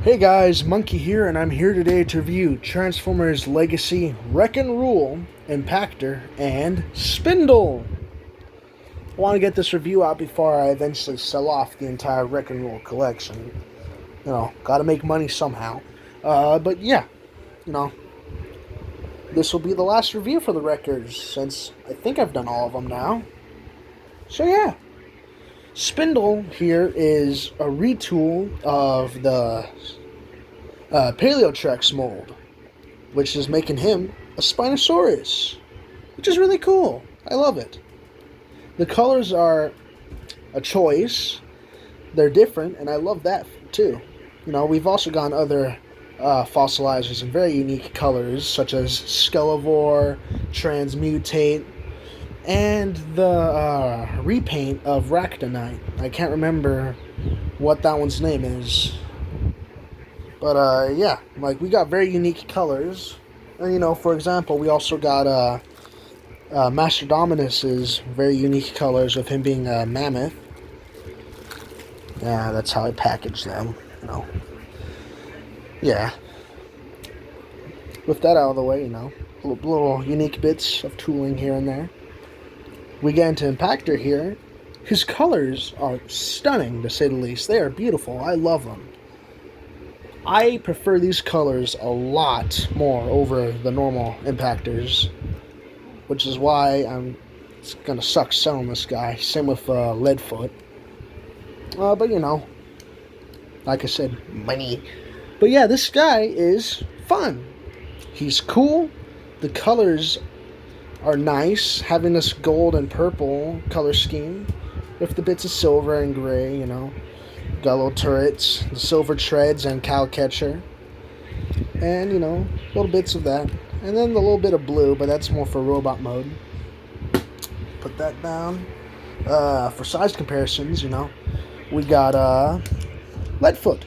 Hey guys, Monkey here, and I'm here today to review Transformers Legacy Wreck and Rule, Impactor, and Spindle. I want to get this review out before I eventually sell off the entire Wreck and Rule collection. Gotta make money somehow. But yeah, you know, this will be the last review for the Wreckers, since I think I've done all of them now. So yeah. Spindle here is a retool of the Paleotrex mold, which is making him a Spinosaurus, which is really cool. I love it. The colors are a choice. They're different, and I love that too. We've also gotten other fossilizers in very unique colors, such as Skelevore, Transmutate, and the repaint of Ractonite. I can't remember what that one's name is. But, yeah, we got very unique colors. And, for example, we also got Master Dominus's very unique colors of him being a mammoth. Yeah, that's how I package them. Yeah. With that out of the way, little unique bits of tooling here and there. We get into Impactor here. His colors are stunning, to say the least. They are beautiful. I love them. I prefer these colors a lot more over the normal Impactors, which is why it's going to suck selling this guy. Same with Leadfoot. But, like I said, money. But yeah, this guy is fun. He's cool. The colors are nice, having this gold and purple color scheme with the bits of silver and gray, Got little turrets, the silver treads and cow catcher, and little bits of that, and then the little bit of blue, but that's more for robot mode. Put that down. For size comparisons, we got Leadfoot,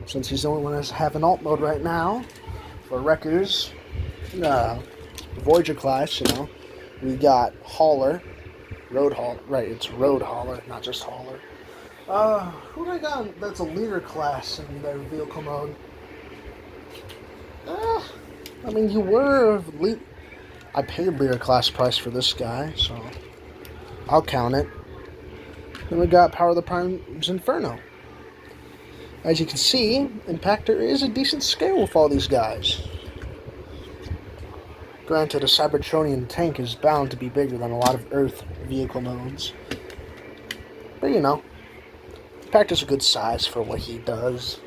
since he's the only one that's having alt mode right now. For Wreckers, Voyager class, we got Hauler, Road Hauler, right? It's Road Hauler, not just Hauler. Who do I got that's a leader class in their vehicle mode? You were I paid leader class price for this guy, so I'll count it. Then we got Power of the Prime's Inferno. As you can see, Impactor is a decent scale with all these guys. Granted, a Cybertronian tank is bound to be bigger than a lot of Earth vehicle modes. But Impactor's a good size for what he does.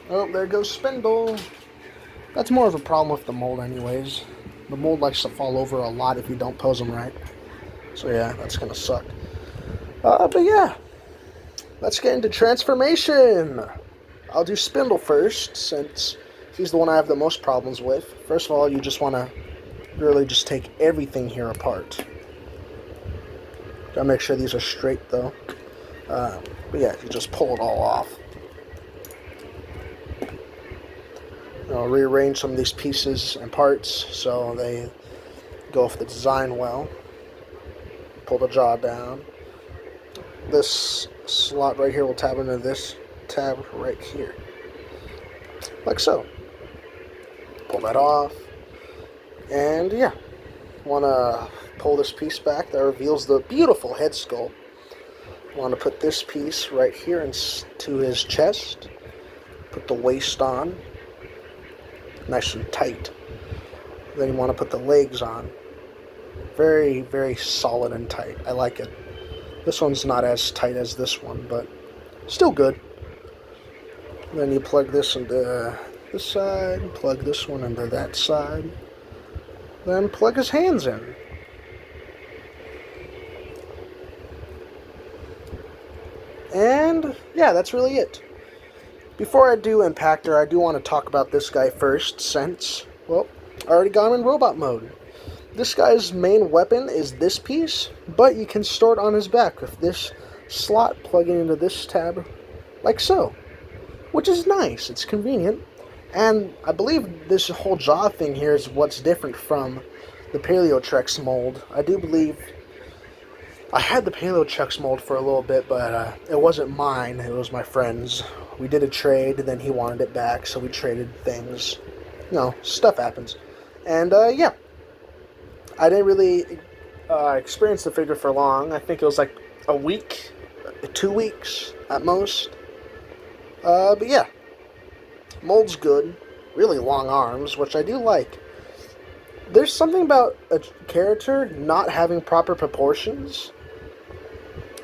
Oh, there goes Spindle. That's more of a problem with the mold anyways. The mold likes to fall over a lot if you don't pose them right. So yeah, that's gonna suck. But yeah. Let's get into transformation. I'll do Spindle first, since he's the one I have the most problems with. First of all, you just want to really just take everything here apart. Gotta make sure these are straight, though. But yeah, you just pull it all off. I'll rearrange some of these pieces and parts so they go with the design well. Pull the jaw down. This slot right here will tab into this tab right here. Like so. Pull that off. And yeah. Want to pull this piece back that reveals the beautiful head sculpt. Want to put this piece right here into his chest. Put the waist on. Nice and tight. Then you want to put the legs on. Very, very solid and tight. I like it. This one's not as tight as this one, but still good. Then you plug this into this side, plug this one into that side, then plug his hands in. And yeah, that's really it. Before I do Impactor, I do want to talk about this guy first, since, well, I already got him in robot mode. This guy's main weapon is this piece, but you can store it on his back with this slot plugging into this tab, like so. Which is nice, it's convenient. And I believe this whole jaw thing here is what's different from the Paleotrex mold. I do believe I had the Payload Chucks mold for a little bit, but it wasn't mine. It was my friend's. We did a trade, then he wanted it back, so we traded things. Stuff happens. And, yeah. I didn't really experience the figure for long. I think it was like a week, 2 weeks at most. But yeah. Mold's good. Really long arms, which I do like. There's something about a character not having proper proportions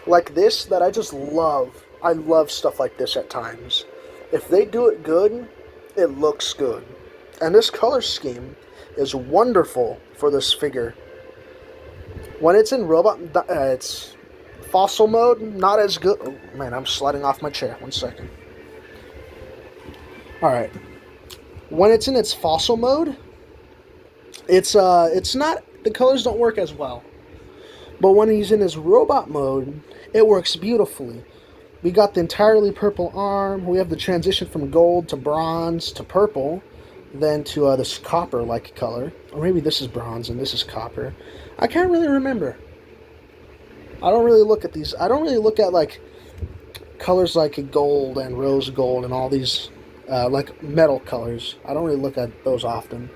like this that I just love. I love stuff like this at times. If they do it good, it looks good. And this color scheme is wonderful for this figure. When it's in robot, it's fossil mode, not as good. Oh man, I'm sliding off my chair. 1 second. Alright. When it's in its fossil mode, it's not, the colors don't work as well. But when he's in his robot mode, it works beautifully. We got the entirely purple arm. We have the transition from gold to bronze to purple, then to this copper-like color. Or maybe this is bronze and this is copper. I can't really remember. I don't really look at these. I don't really look at like colors like gold and rose gold and all these like metal colors. I don't really look at those often,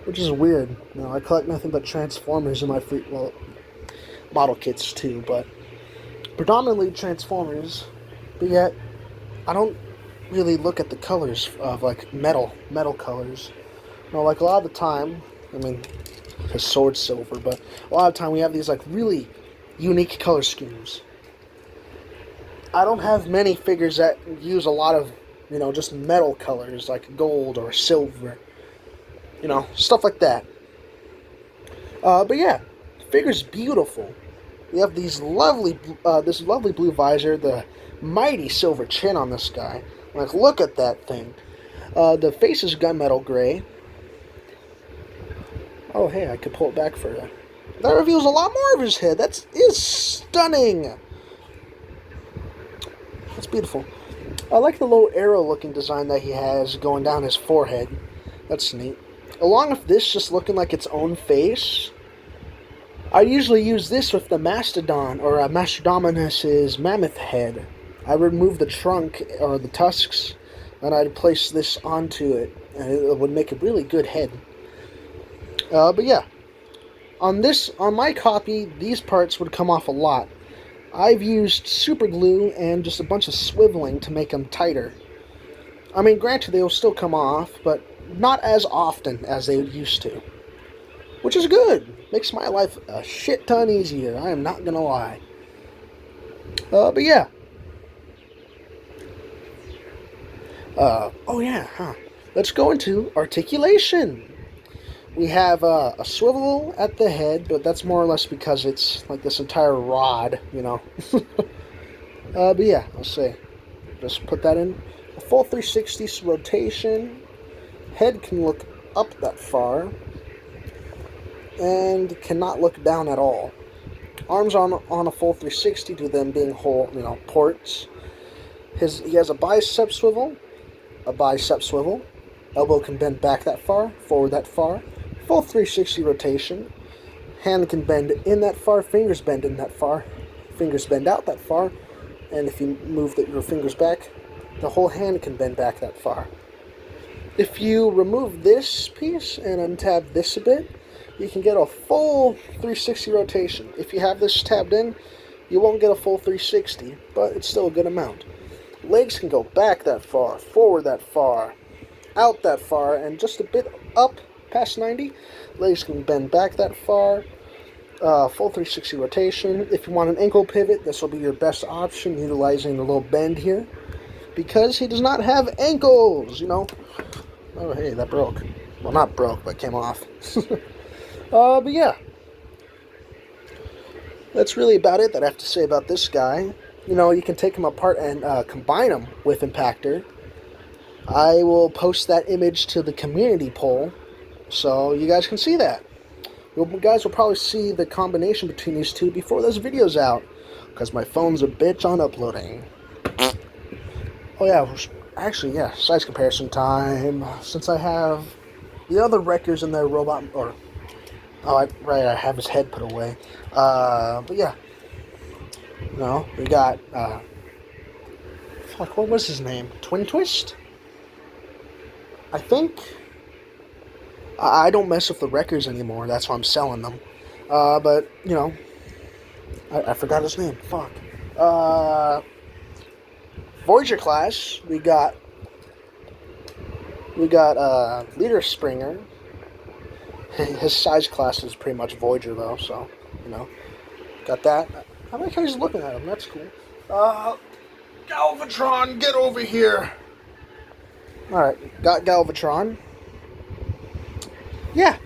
which is weird. I collect nothing but Transformers in my free, well, model kits too, but predominantly Transformers. But yet, I don't really look at the colors of like metal colors. Like a lot of the time, I mean, his sword's silver, but a lot of the time we have these like really unique color schemes. I don't have many figures that use a lot of, just metal colors like gold or silver. Stuff like that. But yeah, the figure's beautiful. We have these this lovely blue visor, the mighty silver chin on this guy. Like, look at that thing. The face is gunmetal gray. Oh, hey, I could pull it back further. That reveals a lot more of his head. That is stunning. That's beautiful. I like the little arrow-looking design that he has going down his forehead. That's neat. Along with this just looking like its own face, I usually use this with the Mastodon, or Mastodominus's mammoth head. I remove the trunk, or the tusks, and I'd place this onto it, and it would make a really good head. But yeah, on my copy, these parts would come off a lot. I've used super glue and just a bunch of swiveling to make them tighter. I mean, granted, they will still come off, but not as often as they used to. Which is good. Makes my life a shit ton easier. I am not gonna lie. But yeah. Oh yeah, huh. Let's go into articulation. We have a swivel at the head, but that's more or less because it's like this entire rod, But yeah, I'll say. Just put that in. A full 360 rotation. Head can look up that far. And cannot look down at all. Arms on a full 360 to them being whole, ports. He has a bicep swivel. Elbow can bend back that far, forward that far. Full 360 rotation. Hand can bend in that far, fingers bend in that far, fingers bend out that far, and if you move your fingers back, the whole hand can bend back that far. If you remove this piece and untab this a bit, you can get a full 360 rotation. If you have this tabbed in, you won't get a full 360, but it's still a good amount. Legs can go back that far, forward that far, out that far, and just a bit up past 90. Legs can bend back that far. Full 360 rotation. If you want an ankle pivot, this will be your best option, utilizing the little bend here. Because he does not have ankles, Oh, hey, that broke. Well, not broke, but came off. But yeah. That's really about it that I have to say about this guy. You can take him apart and combine him with Impactor. I will post that image to the community poll, so you guys can see that. You guys will probably see the combination between these two before this video's out, because my phone's a bitch on uploading. Oh yeah, actually, yeah, size comparison time. Since I have the other wreckers in their robot, I have his head put away. But yeah, No, we got, fuck, what was his name? Twin Twist? I think. I don't mess with the records anymore. That's why I'm selling them. But, you know, I forgot his name. Fuck. Voyager class, we got Leader Springer. His size class is pretty much Voyager though, so you know, got that. I like how he's looking at him. That's cool. Galvatron, get over here. All right, got Galvatron. Yeah,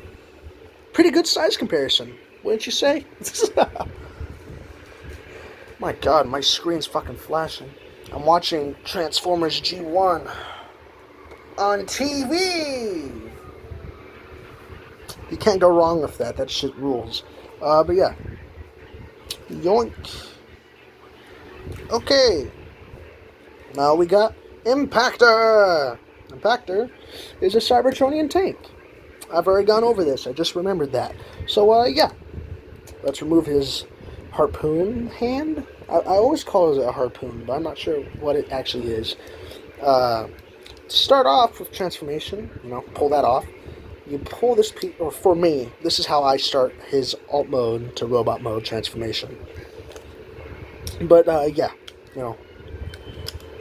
pretty good size comparison, wouldn't you say? My God, my screen's fucking flashing. I'm watching Transformers G1 on TV. You can't go wrong with that. That shit rules. But yeah. Yoink. Okay. Now we got Impactor. Impactor is a Cybertronian tank. I've already gone over this. I just remembered that. So, yeah. Let's remove his harpoon hand. I always call it a harpoon, but I'm not sure what it actually is. To start off with transformation, you know, pull that off. You pull this piece, or for me, this is how I start his alt mode to robot mode transformation. But, yeah, you know,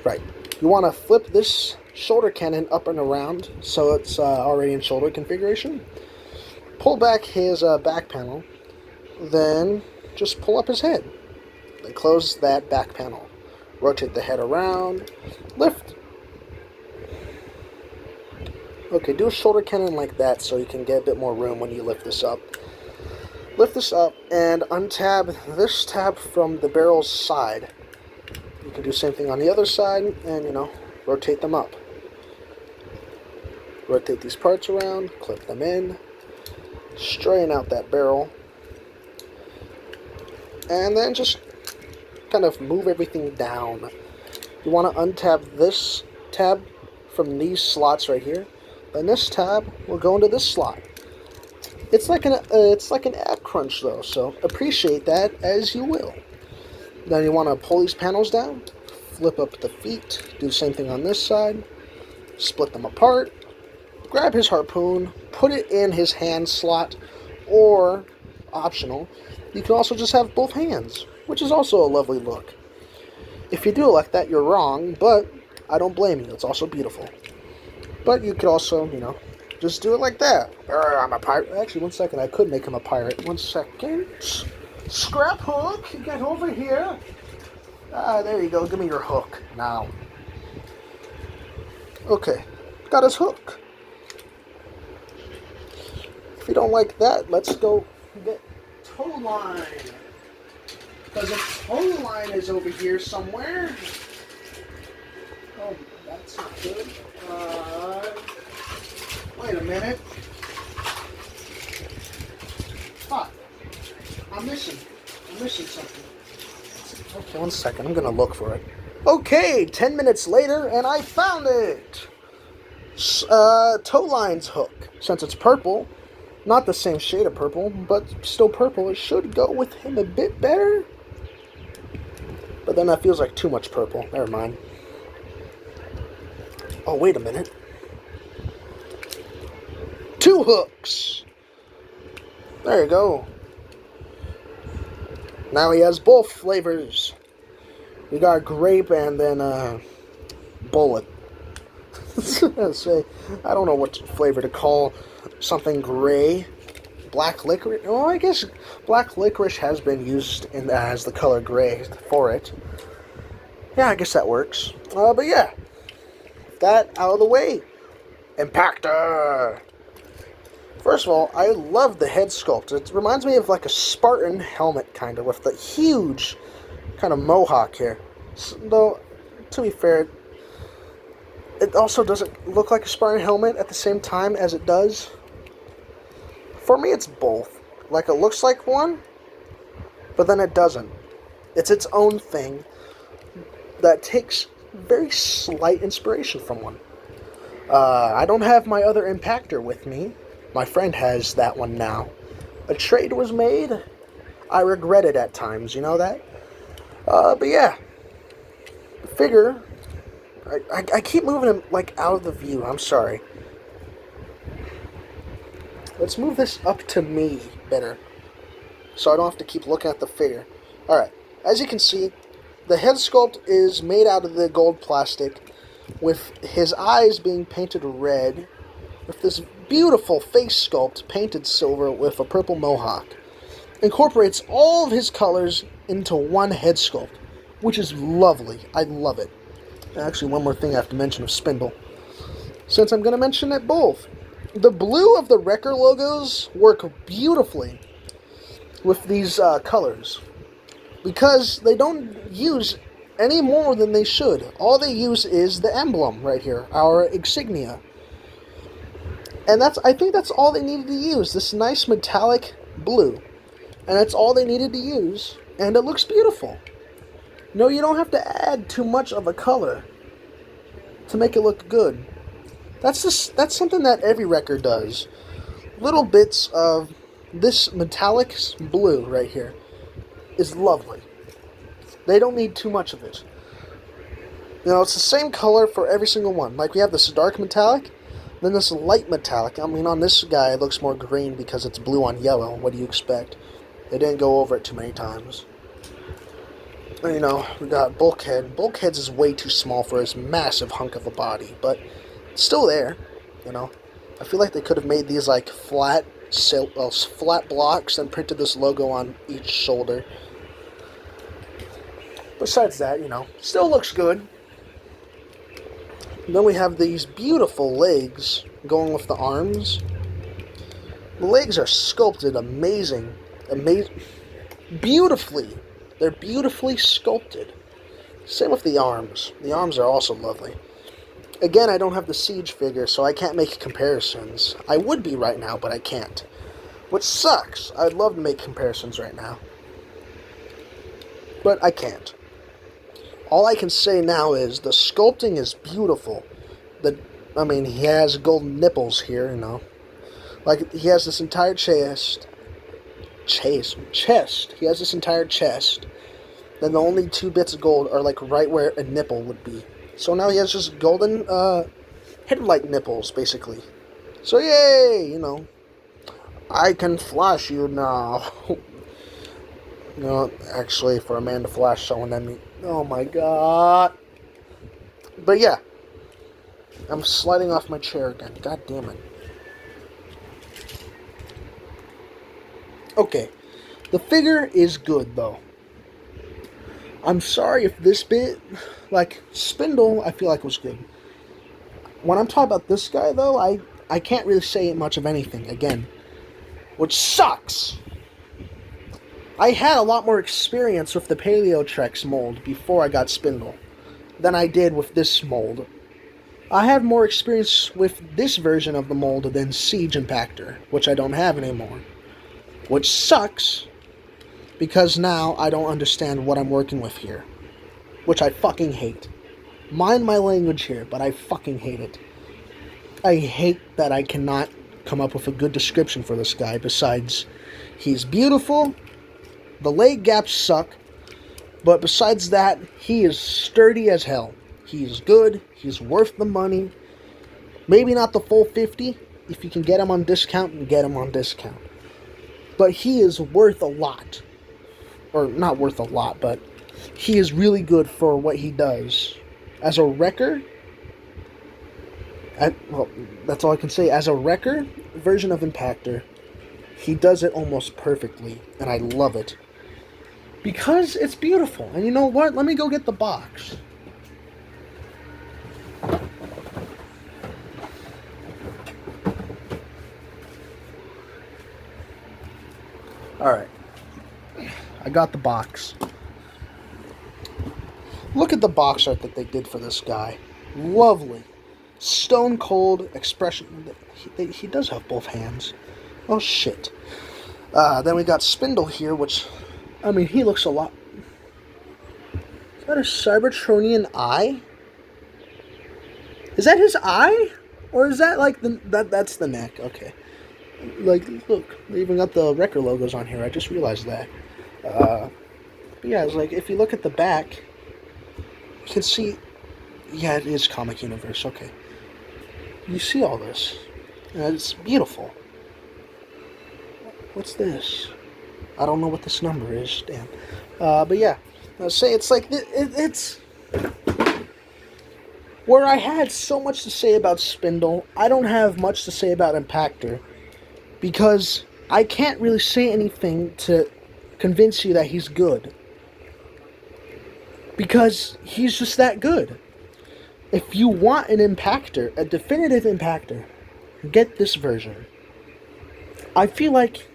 right. You want to flip this shoulder cannon up and around so it's already in shoulder configuration. Pull back his back panel, then just pull up his head. Then close that back panel. Rotate the head around, lift. Okay, do a shoulder cannon like that so you can get a bit more room when you lift this up. Lift this up and untab this tab from the barrel's side. You can do the same thing on the other side and, you know, rotate them up. Rotate these parts around, clip them in, straighten out that barrel, and then just kind of move everything down. You want to untab this tab from these slots right here. Then this tab will go into this slot. It's like an ab crunch though, so appreciate that as you will. Then you want to pull these panels down, flip up the feet, do the same thing on this side, split them apart, grab his harpoon, put it in his hand slot, or optional, you can also just have both hands, which is also a lovely look. If you do it like that, you're wrong, but I don't blame you. It's also beautiful. But you could also, you know, just do it like that. I'm a pirate. Actually, 1 second. I could make him a pirate. 1 second. Scrap hook. Get over here. There you go. Give me your hook now. Okay. Got his hook. If you don't like that, let's go get tow line. Because a tow line is over here somewhere. Oh, that's not good. Wait a minute. Fuck. I'm missing something. Okay, 1 second. I'm gonna look for it. Okay, 10 minutes later, and I found it! Tow line's hook. Since it's purple, not the same shade of purple, but still purple, it should go with him a bit better. But then that feels like too much purple. Never mind. Oh, wait a minute. 2 hooks! There you go. Now he has both flavors. We got grape and then bullet. I don't know what flavor to call something gray. Black licorice. Well, I guess black licorice has been used as the color gray for it. Yeah, I guess that works. But yeah, that out of the way. Impactor. First of all, I love the head sculpt. It reminds me of like a Spartan helmet, kind of, with the huge kind of mohawk here. Though, to be fair, it also doesn't look like a Spartan helmet at the same time as it does. For me, it's both. Like, it looks like one, but then it doesn't. It's its own thing that takes very slight inspiration from one. I don't have my other Impactor with me. My friend has that one now. A trade was made. I regret it at times, you know that? But yeah, the figure. I keep moving him like out of the view. I'm sorry. Let's move this up to me better, so I don't have to keep looking at the figure. All right. As you can see, the head sculpt is made out of the gold plastic, with his eyes being painted red, with this beautiful face sculpt painted silver with a purple mohawk. Incorporates all of his colors into one head sculpt, which is lovely. I love it. Actually, one more thing I have to mention of Spindle, since I'm going to mention it both. The blue of the Wrecker logos work beautifully with these colors, because they don't use any more than they should. All they use is the emblem right here, our insignia. And I think that's all they needed to use, this nice metallic blue. And that's all they needed to use, and it looks beautiful. No, you don't have to add too much of a color to make it look good. That's something that every record does. Little bits of this metallic blue right here is lovely. They don't need too much of it. You know, it's the same color for every single one. Like, we have this dark metallic, then this light metallic. I mean, on this guy, it looks more green because it's blue on yellow. What do you expect? They didn't go over it too many times. You know, we got Bulkhead. Bulkhead's is way too small for his massive hunk of a body, but it's still there, you know. I feel like they could have made these like flat blocks and printed this logo on each shoulder. Besides that, you know, still looks good. And then we have these beautiful legs going with the arms. The legs are sculpted amazing, beautifully. They're beautifully sculpted. Same with the arms. The arms are also lovely. Again, I don't have the Siege figure, so I can't make comparisons. I would be right now, but I can't. Which sucks. I'd love to make comparisons right now. But I can't. All I can say now is the sculpting is beautiful. He has golden nipples here, you know. Like, he has this entire chest. He has this entire chest. Then the only two bits of gold are like right where a nipple would be. So now he has just golden headlight nipples, basically. So yay, you know. I can flash you now. You know, actually, for a man to flash someone, oh my god. But yeah. I'm sliding off my chair again. God damn it. Okay. The figure is good, though. I'm sorry if this bit, like, Spindle, I feel like was good. When I'm talking about this guy, though, I can't really say much of anything, again. Which sucks! I had a lot more experience with the Paleo Trex mold before I got Spindle than I did with this mold. I have more experience with this version of the mold than Siege Impactor, which I don't have anymore. Which sucks, because now I don't understand what I'm working with here. Which I fucking hate. Mind my language here, but I fucking hate it. I hate that I cannot come up with a good description for this guy besides he's beautiful, the leg gaps suck, but besides that, he is sturdy as hell. He's good, he's worth the money. Maybe not the full 50. If you can get him on discount, you get him on discount. But he is worth a lot. Or not worth a lot, but he is really good for what he does. As a wrecker, that's all I can say. As a wrecker version of Impactor, he does it almost perfectly, and I love it. Because it's beautiful. And you know what? Let me go get the box. Alright. I got the box. Look at the box art that they did for this guy. Lovely. Stone cold expression. He does have both hands. Oh shit. Then we got Spindle here, which, I mean, he looks a lot. Is that a Cybertronian eye? Is that his eye? Or is that like that's the neck? Okay. Like, look, they even got the Wrecker logos on here. I just realized that. But yeah, it's like if you look at the back, you can see. Yeah, it is Comic Universe. Okay, you see all this. And it's beautiful. What's this? I don't know what this number is. Damn. But yeah, I say it's like it's where I had so much to say about Spindle. I don't have much to say about Impactor because I can't really say anything to convince you that he's good because he's just that good. If you want an Impactor, a definitive Impactor, get this version. I feel like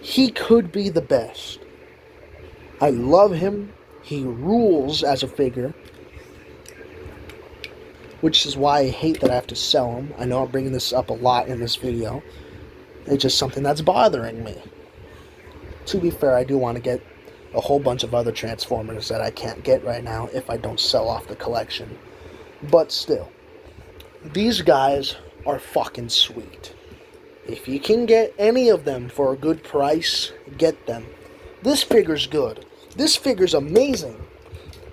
he could be the best. I love him. He rules as a figure. Which is why I hate that I have to sell him. I know I'm bringing this up a lot in this video. It's just something that's bothering me. To be fair, I do want to get a whole bunch of other Transformers that I can't get right now if I don't sell off the collection. But still, these guys are fucking sweet. If you can get any of them for a good price, get them. This figure's good. This figure's amazing.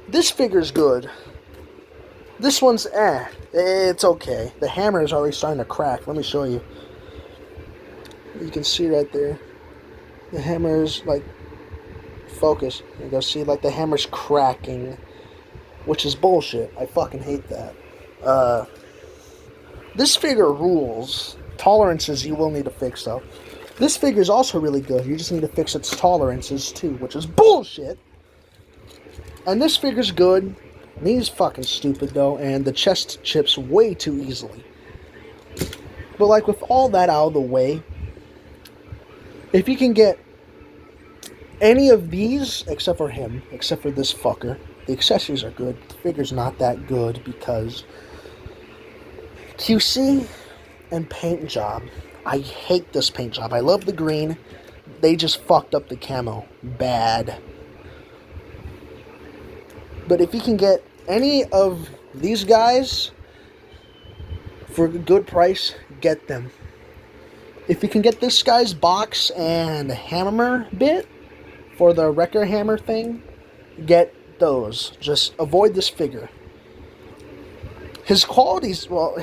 This figure's good. This one's it's okay. The hammer is already starting to crack. Let me show you. You can see right there. The hammer's like, focus. You go see, like the hammer's cracking, which is bullshit. I fucking hate that. This figure rules. Tolerances you will need to fix though. This figure is also really good. You just need to fix its tolerances too, which is bullshit. And this figure's good. And he's fucking stupid though, and the chest chips way too easily. But like with all that out of the way, if you can get any of these, except for him, except for this fucker, the accessories are good. The figure's not that good because QC and paint job. I hate this paint job. I love the green. They just fucked up the camo. Bad. But if you can get any of these guys for a good price, get them. If you can get this guy's box and hammer bit for the wrecker hammer thing, get those. Just avoid this figure. His quality's, well,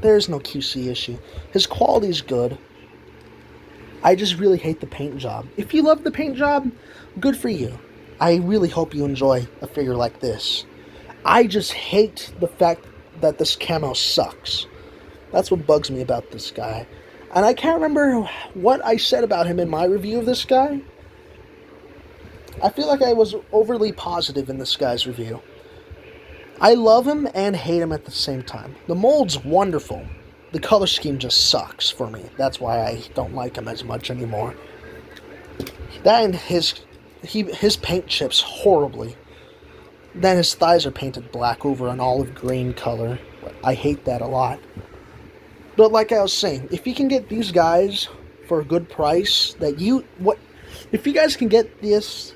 there's no QC issue. His quality's good. I just really hate the paint job. If you love the paint job, good for you. I really hope you enjoy a figure like this. I just hate the fact that this camo sucks. That's what bugs me about this guy. And I can't remember what I said about him in my review of this guy. I feel like I was overly positive in this guy's review. I love him and hate him at the same time. The mold's wonderful. The color scheme just sucks for me. That's why I don't like him as much anymore. That and his paint chips horribly. Then his thighs are painted black over an olive green color. I hate that a lot. But like I was saying, if you can get these guys for a good price, if you guys can get this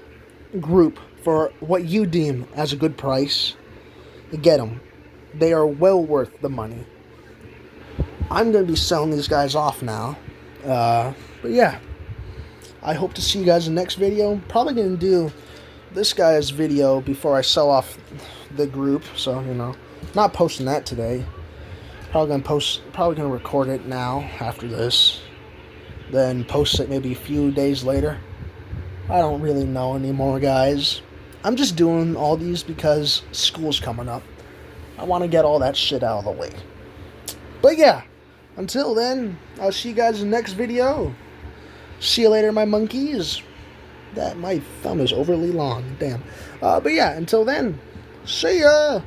group for what you deem as a good price, get them. They are well worth the money. I'm going to be selling these guys off now. But yeah, I hope to see you guys in the next video. Probably going to do this guy's video before I sell off the group. So, not posting that today. Probably going to record it now after this. Then post it maybe a few days later. I don't really know anymore, guys. I'm just doing all these because school's coming up. I want to get all that shit out of the way. But yeah, until then, I'll see you guys in the next video. See you later, my monkeys. My thumb is overly long. Damn. But yeah, until then, see ya.